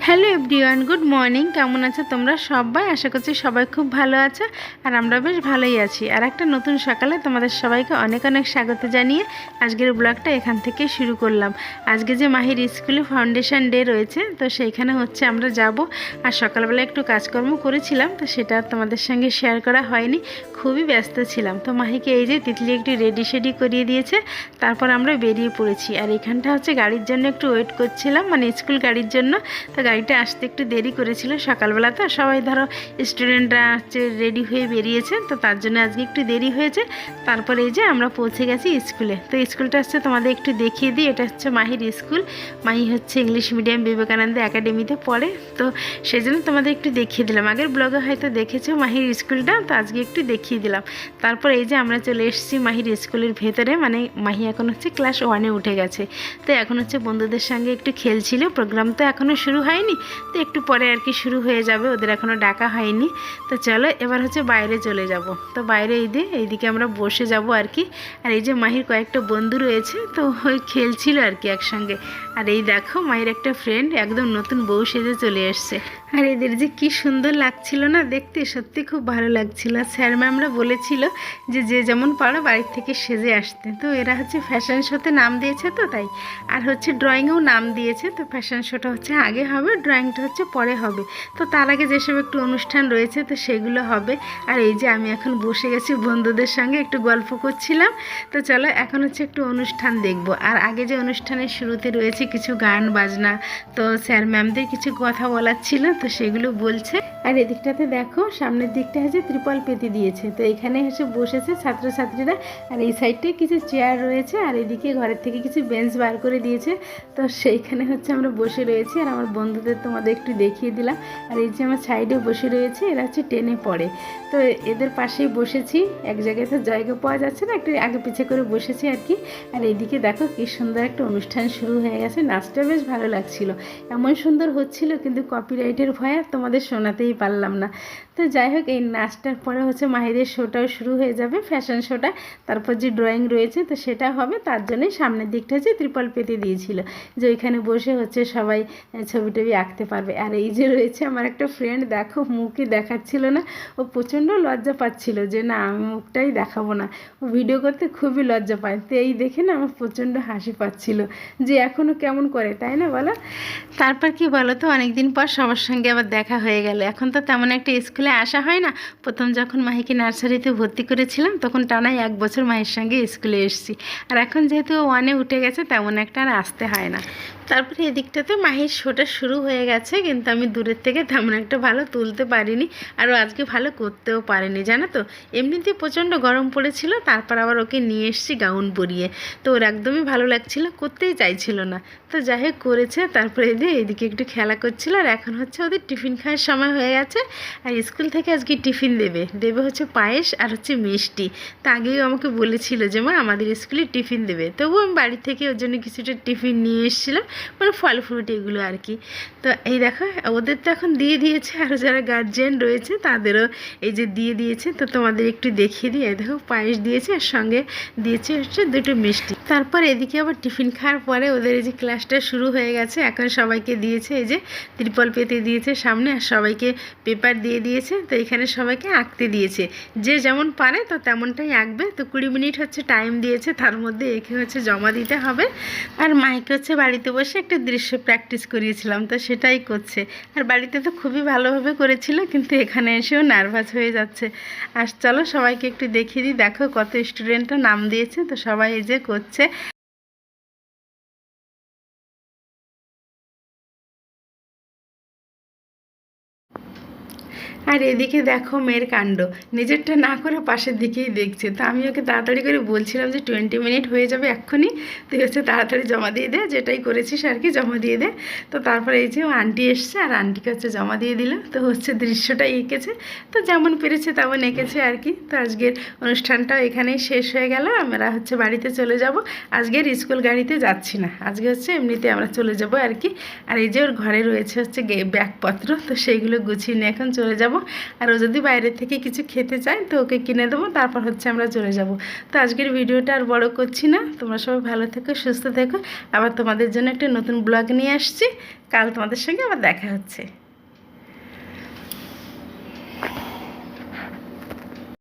Hello everyone, good morning. কেমন আছো তোমরা সবাই? আশা করছি সবাই খুব ভালো আছো আর আমরা বেশ ভালোই আছি। আর একটা নতুন সকালে তোমাদের সবাইকে অনেক অনেক স্বাগত জানিয়ে আজকের ব্লগটা এখান থেকে শুরু করলাম। আজকে যে মাহির স্কুলে ফাউন্ডেশন ডে রয়েছে, তো সেইখানে হচ্ছে আমরা যাব। আর সকালবেলা একটু কাজকর্ম করেছিলাম, তো সেটা তোমাদের সঙ্গে শেয়ার করা হয়নি, খুবই ব্যস্ত ছিলাম। তো মাহিকে এই যে তিতলি একটু রেডি করিয়ে দিয়েছে, তারপর আমরা বেরিয়ে পড়েছি। আর এখানটা হচ্ছে গাড়ির জন্য একটু ওয়েট করছিলাম, মানে স্কুল গাড়ির জন্য। তো গাড়িটা আসতে একটু দেরি করেছিল, সকালবেলা তো সবাই ধরো স্টুডেন্টরা হচ্ছে রেডি হয়ে বেরিয়েছে, তো তার জন্য আজকে একটু দেরি হয়েছে। তারপরে এই যে আমরা পৌঁছে গেছি স্কুলে। তো স্কুলটা হচ্ছে তোমাদের একটু দেখিয়ে দিই। এটা হচ্ছে মাহির স্কুল। মাহি হচ্ছে ইংলিশ মিডিয়াম বিবেকানন্দ একাডেমিতে পড়ে, তো সেই জন্য তোমাদের একটু দেখিয়ে দিলাম। আগের ব্লগে হয়তো দেখেছো মাহির স্কুলটা, তো আজকে একটু দেখিয়ে দিলাম। তারপর এই যে আমরা চলে এসেছি মাহির স্কুলের ভেতরে, মানে মাহি এখন হচ্ছে ক্লাস 1-এ উঠে গেছে। তো এখন হচ্ছে বন্ধুদের সঙ্গে একটু খেলছিল। প্রোগ্রাম তো এখনও শুরু হয়নি, তো একটু পরে আর কি শুরু হয়ে যাবে, ওদের এখনও ডাকা হয়নি। তো চলো এবার হচ্ছে বাইরে চলে যাব। তো বাইরে এইদিকে আমরা বসে যাব আর কি। আর এই যে মাহির কয়েকটা বন্ধু রয়েছে, তো ওই খেলছিল আর কি একসঙ্গে। আর এই দেখো মাহির একটা ফ্রেন্ড একদম নতুন বউ সেজে চলে এসছে। আর এদের যে কি সুন্দর লাগছিল না দেখতে, সত্যি খুব ভালো লাগছিল। স্যার ম্যামরা বলেছিল যে যে যেমন পারো বাড়ির থেকে সেজে আসতে। তো এরা হচ্ছে ফ্যাশন শোতে নাম দিয়েছে, তো তাই। আর হচ্ছে ড্রয়িংয়েও নাম দিয়েছে। তো ফ্যাশন শোটা হচ্ছে আগে হবে, ড্রয়িংটা হচ্ছে পরে হবে। তো তার আগে যেসব একটু অনুষ্ঠান রয়েছে, তো সেগুলো হবে। আর এই যে আমি এখন বসে গেছি বন্ধুদের সঙ্গে একটু গল্প করছিলাম। তো চলো এখন হচ্ছে একটু অনুষ্ঠান দেখব। আর আগে যে অনুষ্ঠানের শুরুতে রয়েছে কিছু গান বাজনা, তো স্যার ম্যামদের কিছু কথা বলার ছিল, তো সেগুলো বলছে। আর এদিকটাতে দেখো সামনের দিকটা হচ্ছে ত্রিপল পেতে দিয়েছে, তো এখানে এসে বসেছে ছাত্রছাত্রীরা। আর এই সাইডটায় কিছু চেয়ার রয়েছে, আর এদিকে ঘরের থেকে কিছু বেঞ্চ বার করে দিয়েছে, তো সেইখানে হচ্ছে আমরা বসে রয়েছি। আর আমার বন্ধুদের তোমাদের একটু দেখিয়ে দিলাম। আর এই যে আমার সাইডে বসে রয়েছে, এরা হচ্ছে 10-এ পড়ে। তো এদের পাশেই বসেছি, এক জায়গায় তো জায়গা পাওয়া যাচ্ছে না, একটু আগে পিছে করে বসেছি আর কি। আর এইদিকে দেখো কি সুন্দর একটা অনুষ্ঠান শুরু হয়ে গেছে, নাচটা বেশ ভালো লাগছিল, এমন সুন্দর হচ্ছিল, কিন্তু কপিরাইটের ভয়ে তোমাদের শোনাতেই পারলাম না। তো যাই হোক, এই নাচটার পরে হচ্ছে মাহিদের শোটাও শুরু হয়ে যাবে, ফ্যাশন শোটা। তারপর যে ড্রয়িং রয়েছে, তো সেটা হবে। তার জন্যই সামনের দিকটা হচ্ছে ত্রিপল পেতে দিয়েছিল, যে ওইখানে বসে হচ্ছে সবাই ছবি টবি আঁকতে পারবে। আর এই যে রয়েছে আমার একটা ফ্রেন্ড, দেখো মুখই দেখাচ্ছিল না, ও প্রচণ্ড লজ্জা পাচ্ছিল যে না আমি মুখটাই দেখাবো না, ও ভিডিও করতে খুবই লজ্জা পায়। তো এই দেখে না আমার প্রচণ্ড হাসি পাচ্ছিল যে এখনও কেমন করে, তাই না বলো? তারপর কি বলো তো, অনেকদিন পর সবার সঙ্গে আবার দেখা হয়ে গেল। এখন তো তেমন একটা স্কুলে আসা হয় না। প্রথম যখন মাহিকে নার্সারিতে ভর্তি করেছিলাম, তখন টানাই 1 বছর মায়ের সঙ্গে স্কুলে এসেছি। আর এখন যেহেতু 1-এ উঠে গেছে, তেমন একটা আর আসতে হয় না। তারপরে এদিকটাতে মাহির শোটা শুরু হয়ে গেছে, কিন্তু আমি দূরের থেকে তেমন একটা ভালো তুলতে পারিনি, আর আজকে ভালো করতেও পারিনি, জানো তো। এমনিতেই প্রচণ্ড গরম পড়েছিল, তারপর আবার ওকে নিয়ে এসেছি গাউন পরিয়ে, তো ওর একদমই ভালো লাগছিল, করতেই চাইছিল না। তো যাই হোক করেছে। তারপরে এদিকে একটু খেলা করছিল। আর এখন হচ্ছে ওদের টিফিন খাওয়ার সময় হয়ে গেছে। আর স্কুল থেকে আজকে টিফিন দেবে হচ্ছে পায়েস আর হচ্ছে মিষ্টি। তা আগেও আমাকে বলেছিল যে মা আমাদের স্কুলে টিফিন দেবে, তবুও আমি বাড়ি থেকে ওর জন্য কিছুটা টিফিন নিয়ে এসেছিলাম, মানে ফল ফ্রুট এগুলো আর কি। তো এই দেখো ওদের তো এখন দিয়ে দিয়েছে, আর যারা গার্জিয়ান রয়েছে তাদেরও এই যে দিয়ে দিয়েছে। তো তোমাদের একটু দেখিয়ে দিই। দেখো পায়েস দিয়েছে, আর সঙ্গে দিয়েছে হচ্ছে 2টো মিষ্টি। তারপর এদিকে আবার টিফিন খাওয়ার পরে ওদের এই যে ক্লাসটা শুরু হয়ে গেছে। এখন সবাইকে দিয়েছে এই যে ত্রিপল পেতে দিয়েছে সামনে, আর সবাইকে পেপার দিয়ে দিয়েছে। তো এখানে সবাইকে আঁকতে দিয়েছে, যে যেমন পারে তো তেমনটাই আঁকবে। তো 20 মিনিট হচ্ছে টাইম দিয়েছে, তার মধ্যে একে হচ্ছে জমা দিতে হবে। আর মাইকে হচ্ছে বাড়িতে বসে একটা দৃশ্য প্র্যাকটিস করিয়েছিলাম, তো সেটাই করছে। আর বাড়িতে তো খুবই ভালোভাবে করেছিল, কিন্তু এখানে এসেও নার্ভাস হয়ে যাচ্ছে। আর চলো সবাইকে একটু দেখিয়ে দিই। দেখো কত স্টুডেন্টরা নাম দিয়েছে, তো সবাই এই যে করছে। আর এদিকে দেখো মেয়ের কাণ্ড, নিজেরটা না করে পাশের দিকেই দেখছে। তো আমি ওকে তাড়াতাড়ি করে বলছিলাম যে 20 মিনিট হয়ে যাবে এক্ষুনি, তুই হচ্ছে তাড়াতাড়ি জমা দিয়ে দে, যেটাই করেছিস আর কি জমা দিয়ে দে। তো তারপরে এই যে আন্টি এসছে, আর আন্টিকে হচ্ছে জমা দিয়ে দিল। তো হচ্ছে দৃশ্যটা এঁকেছে, তো যেমন পেরেছে তেমন এঁকেছে আর কি। তো আজকের অনুষ্ঠানটাও এখানেই শেষ হয়ে গেল। আমরা হচ্ছে বাড়িতে চলে যাব। আজকের স্কুল গাড়িতে যাচ্ছি না, আজকে হচ্ছে এমনিতে আমরা চলে যাব আর কি। আর এই যে ওর ঘরে রয়েছে হচ্ছে ব্যাগপত্র, তো সেইগুলো গুছিয়ে নিয়ে এখন চলে যাব। খাবো, আর ও যদি বাইরে থেকে কিছু খেতে চায় তো ওকে কিনে দেবো, তারপর হচ্ছে আমরা চলে যাব। তো আজকের ভিডিওটা আর বড় করছি না, তোমরা সবাই ভালো থেকো, সুস্থ থেকো। আবার তোমাদের জন্য একটা নতুন ব্লগ নিয়ে আসছি, কাল তোমাদের সঙ্গে আবার দেখা হচ্ছে।